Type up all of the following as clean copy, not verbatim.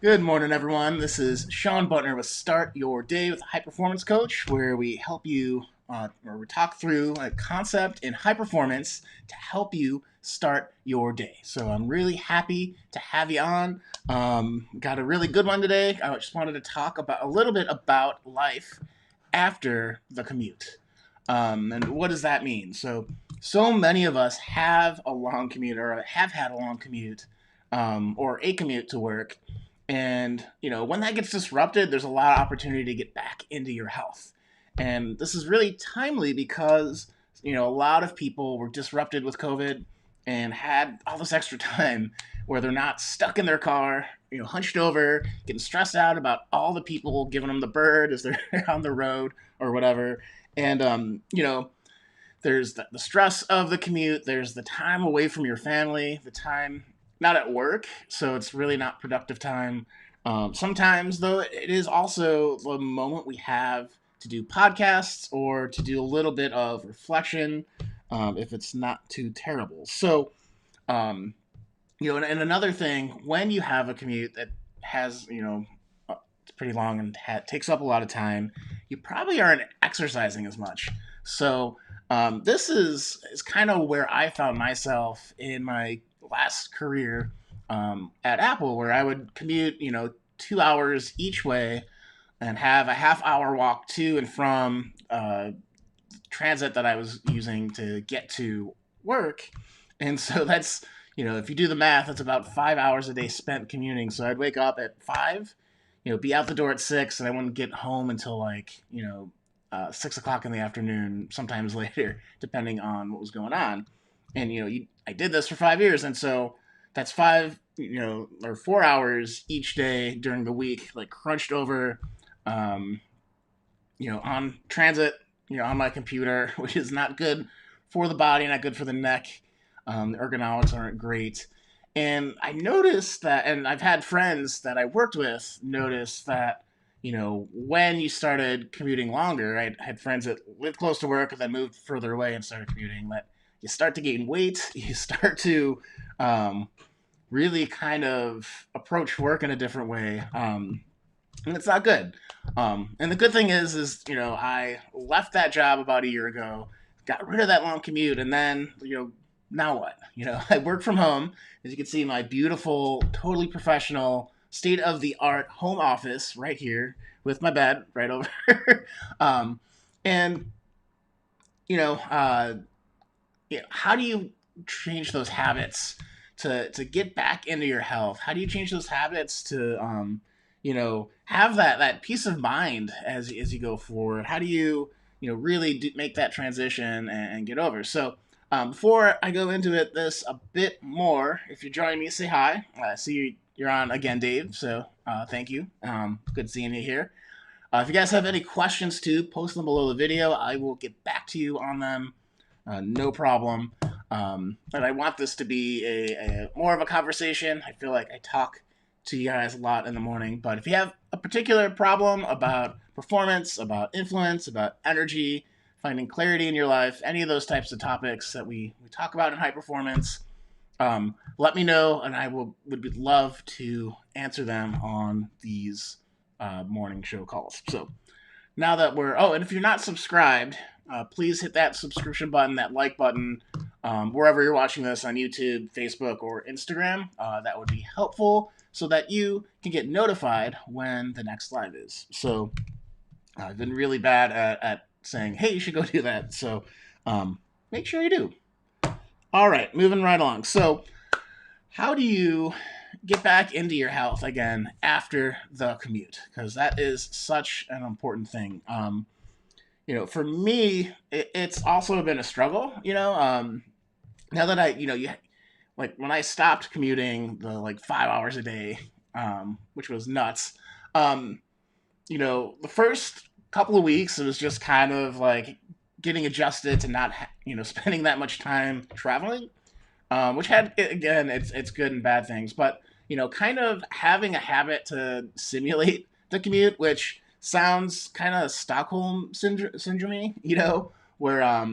Good morning, everyone. This is Sean Butner with Start Your Day with a High Performance Coach, where we help you or we talk through a concept in high performance to help you start your day. So I'm really happy to have you on. Got a really good one today. I just wanted to talk about a little bit about life after the commute. And what does that mean? So many of us have a long commute or have had a long commute or a commute to work, and when that gets disrupted, there's a lot of opportunity to get back into your health. And this is really timely because a lot of people were disrupted with COVID and had all this extra time where they're not stuck in their car, hunched over, getting stressed out about all the people giving them the bird as they're on the road or whatever. And there's the stress of the commute. There's the time away from your family, the time not at work, so it's really not productive time. Sometimes, though, it is also the moment we have to do podcasts or to do a little bit of reflection, if it's not too terrible. So, um, and another thing, when you have a commute that has, it's pretty long and takes up a lot of time, you probably aren't exercising as much. So, this is kind of where I found myself in my last career at Apple, where I would commute, 2 hours each way and have a half hour walk to and from transit that I was using to get to work. And so that's, if you do the math, that's about 5 hours a day spent commuting. So I'd wake up at 5, be out the door at 6, and I wouldn't get home until 6 o'clock in the afternoon, sometimes later, depending on what was going on. And I did this for 5 years, and so that's five, or 4 hours each day during the week, like crunched over, um, on transit, on my computer, which is not good for the body, not good for the neck. The ergonomics aren't great. And I noticed that, and I've had friends that I worked with notice that, when you started commuting longer, I had friends that lived close to work and then moved further away and started commuting, that you start to gain weight, you start to really kind of approach work in a different way. And it's not good. And the good thing is I left that job about a year ago, got rid of that long commute, and then now what? I work from home, as you can see, my beautiful, totally professional, state of the art home office right here with my bed right over. um, and you know, uh, how do you change those habits to get back into your health? How do you change those habits to have that peace of mind as you go forward? How do you really make that transition and get over? So before I go into this a bit more, if you're joining me, say hi. I see you're on again, Dave. So thank you. Good seeing you here. If you guys have any questions too, post them below the video. I will get back to you on them. No problem. And I want this to be a more of a conversation. I feel like I talk to you guys a lot in the morning. But if you have a particular problem about performance, about influence, about energy, finding clarity in your life, any of those types of topics that we talk about in high performance, let me know, and I would love to answer them on these morning show calls. So now that and if you're not subscribed, please hit that subscription button, that like button, wherever you're watching this on YouTube, Facebook, or Instagram. That would be helpful so that you can get notified when the next live is. So I've been really bad at saying, hey, you should go do that. So make sure you do. All right, moving right along. So how do you get back into your health again after the commute? Because that is such an important thing. For me, it's also been a struggle. Now that like when I stopped commuting the 5 hours a day, which was nuts. The first couple of weeks it was just kind of like getting adjusted to not spending that much time traveling, which had again it's good and bad things, but kind of having a habit to simulate the commute, which sounds kind of Stockholm syndrome, where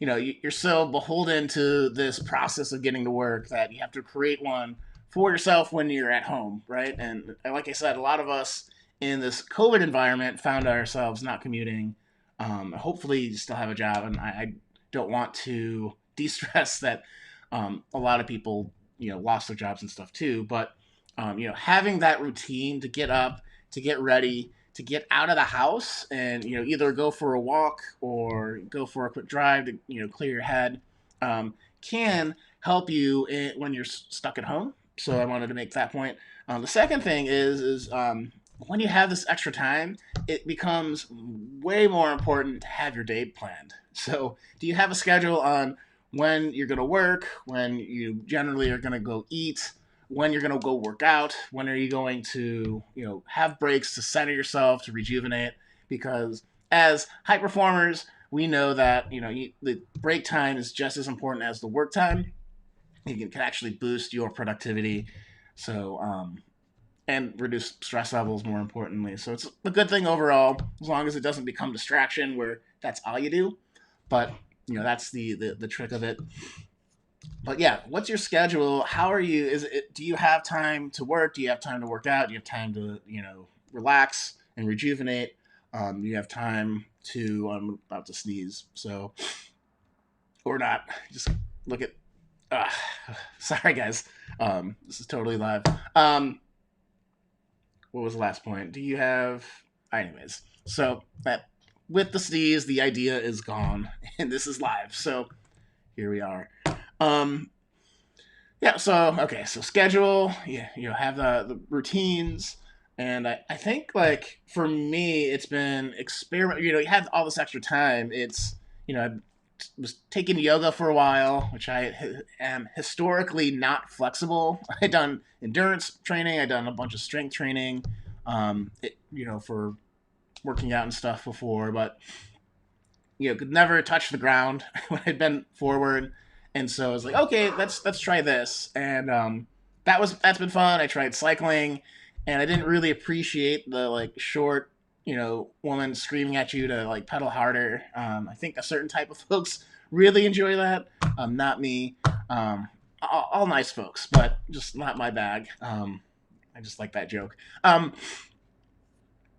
you're so beholden to this process of getting to work that you have to create one for yourself when you're at home, right? And like I said, a lot of us in this COVID environment found ourselves not commuting. Hopefully, you still have a job, and I don't want to de-stress that a lot of people, lost their jobs and stuff too. But having that routine to get up, to get ready, to get out of the house, and either go for a walk or go for a quick drive to clear your head, can help you when you're stuck at home. So I wanted to make that point. The second thing is when you have this extra time, it becomes way more important to have your day planned. So do you have a schedule on when you're going to work, when you generally are going to go eat, when you're going to go work out, when are you going to, have breaks to center yourself, to rejuvenate? Because as high performers, we know that, the break time is just as important as the work time. You can actually boost your productivity. So, and reduce stress levels more importantly. So it's a good thing overall, as long as it doesn't become distraction where that's all you do. But that's the trick of it. But yeah, what's your schedule? How are you? Do you have time to work? Do you have time to work out? Do you have time to relax and rejuvenate? Do you have time to? I'm about to sneeze, so or not. Just look at. Uh, sorry, guys. This is totally live. What was the last point? Do you have? Anyways, so that with the sneeze, the idea is gone, and this is live. So here we are. Um, yeah. So okay. So schedule. Yeah. Have the routines, and I think like for me, it's been experiment. You have all this extra time. It's I was taking yoga for a while, which I am historically not flexible. I done endurance training. I done a bunch of strength training, for working out and stuff before, but could never touch the ground when I'd been forward. And so I was like, okay, let's try this. And that's been fun. I tried cycling, and I didn't really appreciate the like short, woman screaming at you to like pedal harder. I think a certain type of folks really enjoy that. Not me. All nice folks, but just not my bag. I just like that joke.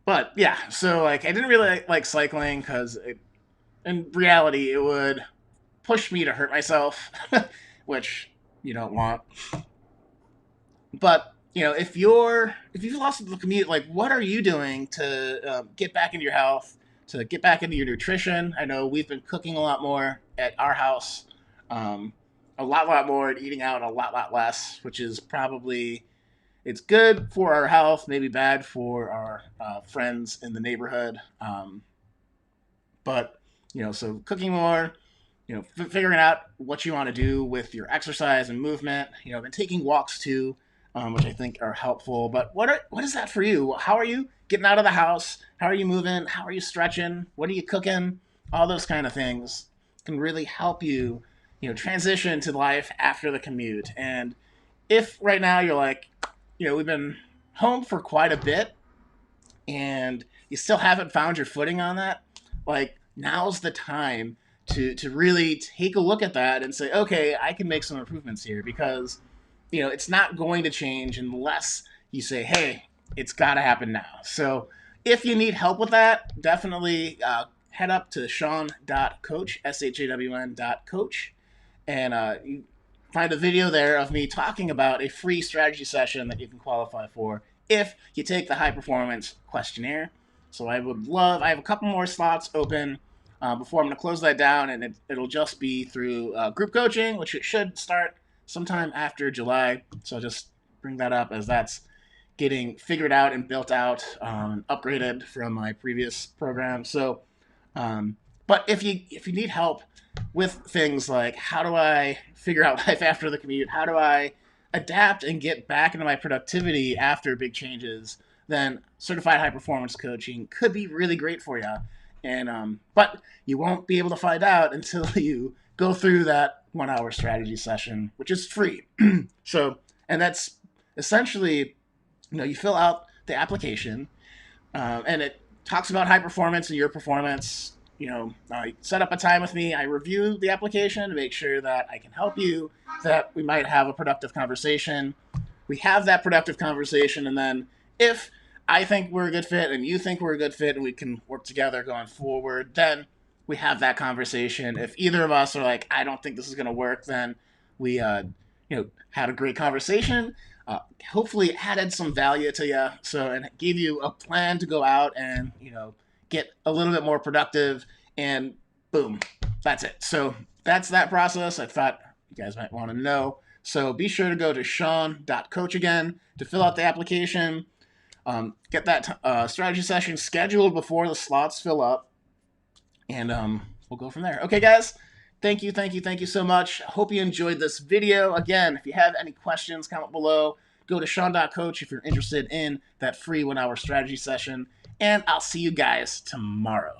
But yeah, so like I didn't really like cycling because in reality it would push me to hurt myself, which you don't want. But if you've lost the commute, like what are you doing to get back into your health, to get back into your nutrition? I know we've been cooking a lot more at our house, a lot more, and eating out a lot less, which is probably it's good for our health, maybe bad for our friends in the neighborhood. But so cooking more, figuring out what you want to do with your exercise and movement. Been taking walks too, which I think are helpful. But what is that for you? How are you getting out of the house? How are you moving? How are you stretching? What are you cooking? All those kind of things can really help you, transition to life after the commute. And if right now you're like, we've been home for quite a bit, and you still haven't found your footing on that, like now's the time to really take a look at that and say, okay, I can make some improvements here because it's not going to change unless you say, hey, it's got to happen now. So if you need help with that, definitely head up to Shawn.coach, SHAWN.coach, and you find a video there of me talking about a free strategy session that you can qualify for if you take the high performance questionnaire. So I have a couple more slots open before I'm going to close that down, and it'll just be through group coaching, which it should start sometime after July. So I'll just bring that up as that's getting figured out and built out, upgraded from my previous program. So, but if you need help with things like how do I figure out life after the commute, how do I adapt and get back into my productivity after big changes, then certified high performance coaching could be really great for you. And but you won't be able to find out until you go through that 1 hour strategy session, which is free. So, and that's essentially, you fill out the application, and it talks about high performance and your performance. I set up a time with me. I review the application to make sure that I can help you, that we might have a productive conversation. we have that productive conversation, and then if I think we're a good fit and you think we're a good fit and we can work together going forward, then we have that conversation. If either of us are like, I don't think this is going to work, then we, had a great conversation. Hopefully added some value to you. So, and gave you a plan to go out and, get a little bit more productive, and boom, that's it. So that's that process. I thought you guys might want to know. So be sure to go to sean.coach again to fill out the application. Get that strategy session scheduled before the slots fill up, and we'll go from there. Okay, guys. Thank you so much. Hope you enjoyed this video. Again, if you have any questions, comment below. Go to sean.coach if you're interested in that free 1 hour strategy session. And I'll see you guys tomorrow.